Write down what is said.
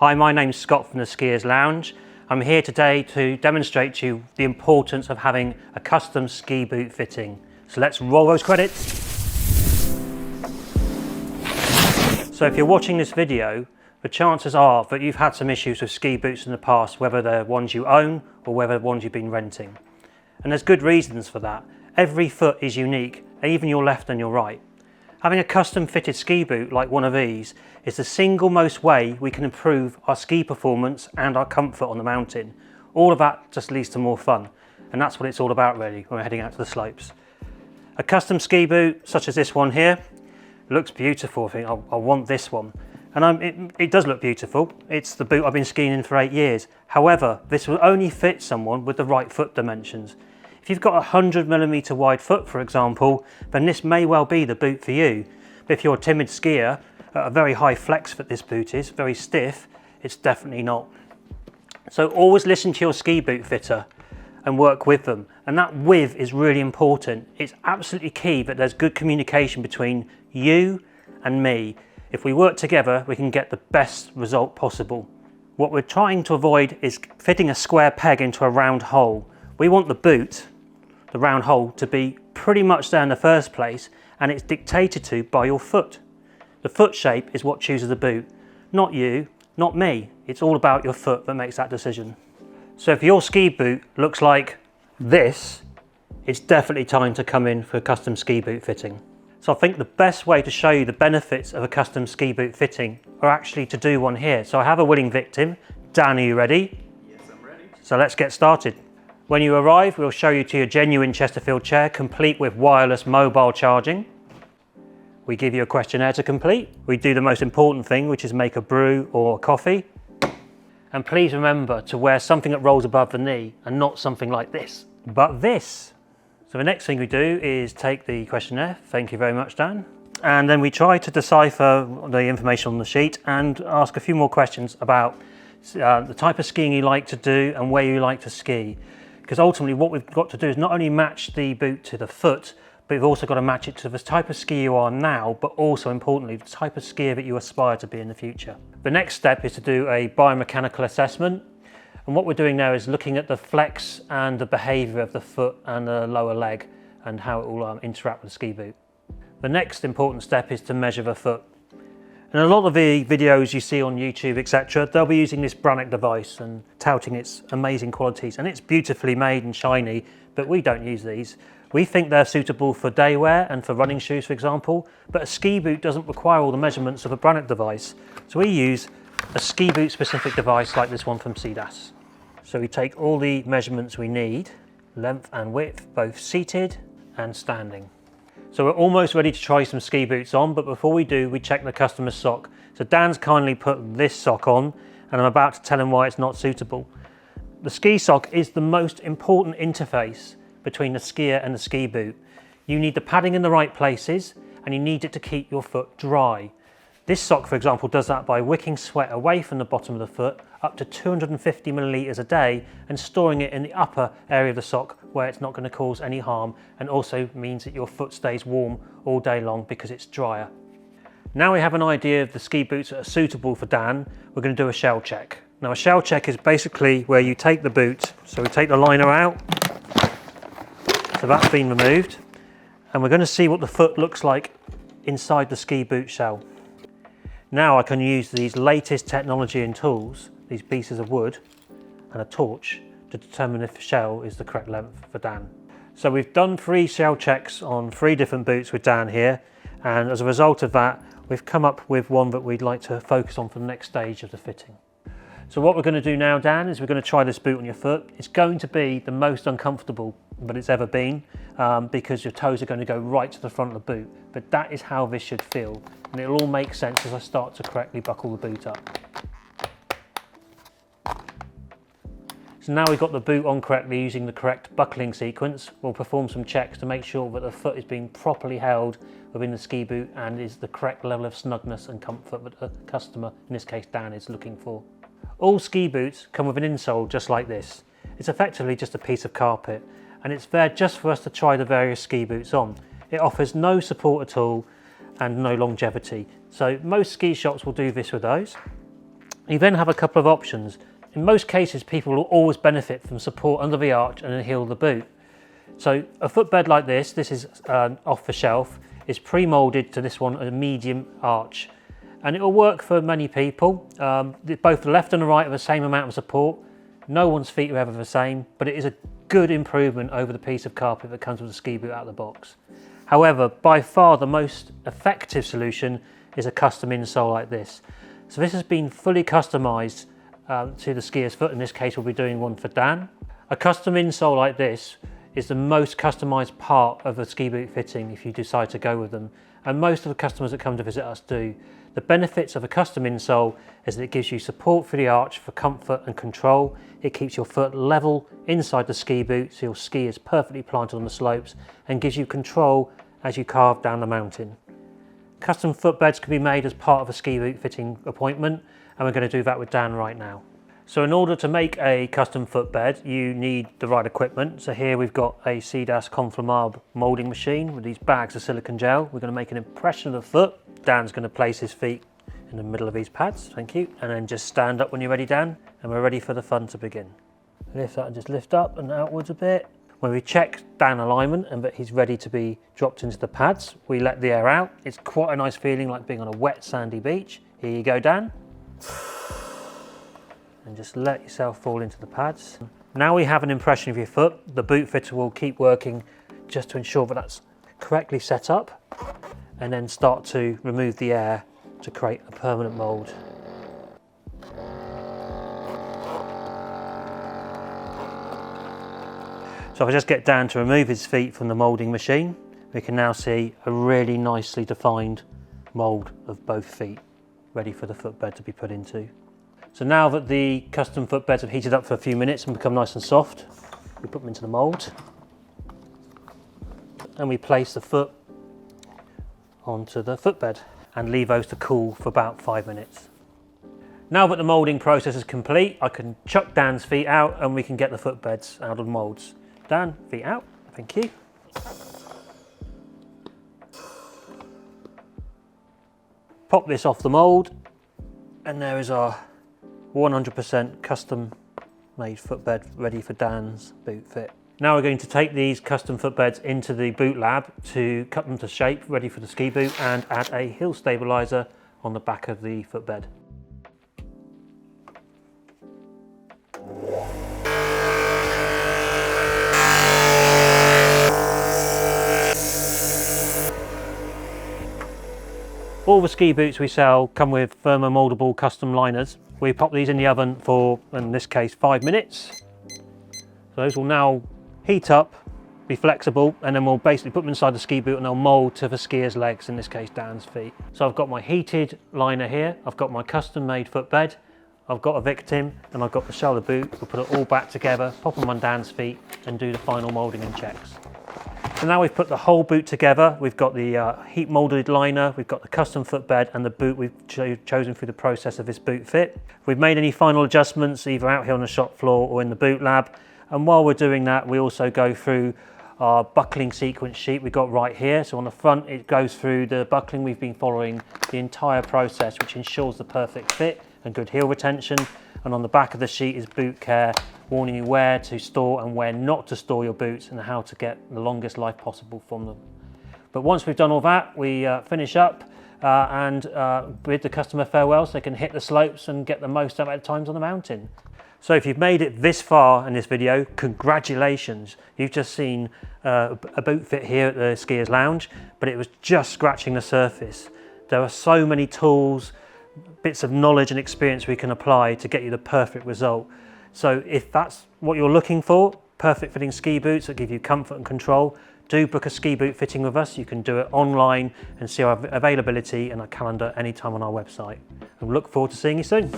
Hi, my name's Scott from the Skiers Lounge. I'm here today to demonstrate to you the importance of having a custom ski boot fitting. So let's roll those credits. So if you're watching this video, the chances are that you've had some issues with ski boots in the past, whether they're ones you own or whether they're ones you've been renting. And there's good reasons for that. Every foot is unique, even your left and your right. Having a custom fitted ski boot like one of these is the single most way we can improve our ski performance and our comfort on the mountain. All of that just leads to more fun, and that's what it's all about really when we're heading out to the slopes. A custom ski boot such as this one here looks beautiful. I think I want this one, and it does look beautiful. It's the boot I've been skiing in for 8 years. However, this will only fit someone with the right foot dimensions. If you've got a 100mm wide foot, for example, then this may well be the boot for you. But if you're a timid skier, a very high flex fit this boot is, very stiff, it's definitely not. So always listen to your ski boot fitter and work with them. And that with is really important. It's absolutely key that there's good communication between you and me. If we work together, we can get the best result possible. What we're trying to avoid is fitting a square peg into a round hole. We want the boot, the round hole, to be pretty much there in the first place, and it's dictated to by your foot. The foot shape is what chooses the boot, not you, not me. It's all about your foot that makes that decision. So if your ski boot looks like this, it's definitely time to come in for a custom ski boot fitting. So I think the best way to show you the benefits of a custom ski boot fitting are actually to do one here. So I have a willing victim. Dan, are you ready? Yes, I'm ready. So let's get started. When you arrive, we'll show you to your genuine Chesterfield chair, complete with wireless mobile charging. We give you a questionnaire to complete. We do the most important thing, which is make a brew or a coffee. And please remember to wear something that rolls above the knee and not something like this, but this. So the next thing we do is take the questionnaire. Thank you very much, Dan. And then we try to decipher the information on the sheet and ask a few more questions about the type of skiing you like to do and where you like to ski. Because ultimately what we've got to do is not only match the boot to the foot, but we've also got to match it to the type of skier you are now, but also importantly, the type of skier that you aspire to be in the future. The next step is to do a biomechanical assessment. And what we're doing now is looking at the flex and the behavior of the foot and the lower leg and how it will interact with the ski boot. The next important step is to measure the foot. And a lot of the videos you see on YouTube, etc., they'll be using this Brannock device and touting its amazing qualities. And it's beautifully made and shiny, but we don't use these. We think they're suitable for day wear and for running shoes, for example, but a ski boot doesn't require all the measurements of a Brannock device. So we use a ski boot specific device like this one from Sidas. So we take all the measurements we need, length and width, both seated and standing. So we're almost ready to try some ski boots on, but before we do, we check the customer's sock. So Dan's kindly put this sock on, and I'm about to tell him why it's not suitable. The ski sock is the most important interface between the skier and the ski boot. You need the padding in the right places, and you need it to keep your foot dry. This sock, for example, does that by wicking sweat away from the bottom of the foot up to 250 millilitres a day and storing it in the upper area of the sock where it's not going to cause any harm, and also means that your foot stays warm all day long because it's drier. Now we have an idea of the ski boots that are suitable for Dan, we're going to do a shell check. Now a shell check is basically where you take the boot, so we take the liner out, so that's been removed, and we're going to see what the foot looks like inside the ski boot shell. Now I can use these latest technology and tools, these pieces of wood and a torch, to determine if the shell is the correct length for Dan. So we've done 3 shell checks on 3 different boots with Dan here, and as a result of that we've come up with one that we'd like to focus on for the next stage of the fitting. So what we're going to do now, Dan, is we're going to try this boot on your foot. It's going to be the most uncomfortable that it's ever been, because your toes are going to go right to the front of the boot, but that is how this should feel, and it'll all make sense as I start to correctly buckle the boot up. So now we've got the boot on correctly using the correct buckling sequence, we'll perform some checks to make sure that the foot is being properly held within the ski boot and is the correct level of snugness and comfort that the customer, in this case Dan, is looking for. All ski boots come with an insole just like this. It's effectively just a piece of carpet, and it's there just for us to try the various ski boots on. It offers no support at all and no longevity. So most ski shops will do this with those. You then have a couple of options. In most cases, people will always benefit from support under the arch and the heel of the boot. So a footbed like this is off the shelf, is pre-molded to this one, a medium arch. And it will work for many people. Both the left and the right have the same amount of support. No one's feet are ever the same, but it is a good improvement over the piece of carpet that comes with the ski boot out of the box. However, by far the most effective solution is a custom insole like this. So this has been fully customized to the skier's foot. In this case, we'll be doing one for Dan. A custom insole like this is the most customized part of a ski boot fitting if you decide to go with them. And most of the customers that come to visit us do. The benefits of a custom insole is that it gives you support for the arch for comfort and control. It keeps your foot level inside the ski boot so your ski is perfectly planted on the slopes and gives you control as you carve down the mountain. Custom footbeds can be made as part of a ski boot fitting appointment, and we're going to do that with Dan right now. So in order to make a custom footbed, you need the right equipment. So here we've got a CDAS Confirmable moulding machine with these bags of silicone gel. We're going to make an impression of the foot. Dan's going to place his feet in the middle of these pads, thank you. And then just stand up when you're ready, Dan, and we're ready for the fun to begin. Lift that and just lift up and outwards a bit. When we check Dan alignment and that he's ready to be dropped into the pads, we let the air out. It's quite a nice feeling, like being on a wet sandy beach. Here you go, Dan. And just let yourself fall into the pads. Now we have an impression of your foot. The boot fitter will keep working just to ensure that that's correctly set up, and then start to remove the air to create a permanent mould. So if I just get Dan to remove his feet from the moulding machine, we can now see a really nicely defined mould of both feet, ready for the footbed to be put into. So now that the custom footbeds have heated up for a few minutes and become nice and soft, we put them into the mould and we place the foot onto the footbed and leave those to cool for about 5 minutes. Now that the moulding process is complete, I can chuck Dan's feet out and we can get the footbeds out of the moulds. Dan, feet out, thank you. Pop this off the mould, and there is our 100% custom made footbed ready for Dan's boot fit. Now we're going to take these custom footbeds into the boot lab to cut them to shape, ready for the ski boot, and add a heel stabilizer on the back of the footbed. All the ski boots we sell come with thermomoldable custom liners. We pop these in the oven for, in this case, 5 minutes. So those will now heat up, be flexible, and then we'll basically put them inside the ski boot and they'll mould to the skier's legs, in this case Dan's feet. So I've got my heated liner here, I've got my custom made footbed, I've got a victim, and I've got the shoulder boot. We'll put it all back together, pop them on Dan's feet, and do the final moulding and checks. So now we've put the whole boot together. We've got the heat molded liner, we've got the custom footbed, and the boot we've chosen through the process of this boot fit. We've made any final adjustments either out here on the shop floor or in the boot lab. And while we're doing that, we also go through our buckling sequence sheet we've got right here. So on the front, it goes through the buckling we've been following the entire process, which ensures the perfect fit and good heel retention. And on the back of the sheet is boot care, warning you where to store and where not to store your boots and how to get the longest life possible from them. But once we've done all that, we finish up and bid the customer farewell so they can hit the slopes and get the most out of times on the mountain. So if you've made it this far in this video, congratulations. You've just seen a boot fit here at the Skiers Lounge, but it was just scratching the surface. There are so many tools, bits of knowledge and experience we can apply to get you the perfect result. So if that's what you're looking for, perfect fitting ski boots that give you comfort and control, do book a ski boot fitting with us. You can do it online and see our availability and our calendar anytime on our website. And we look forward to seeing you soon.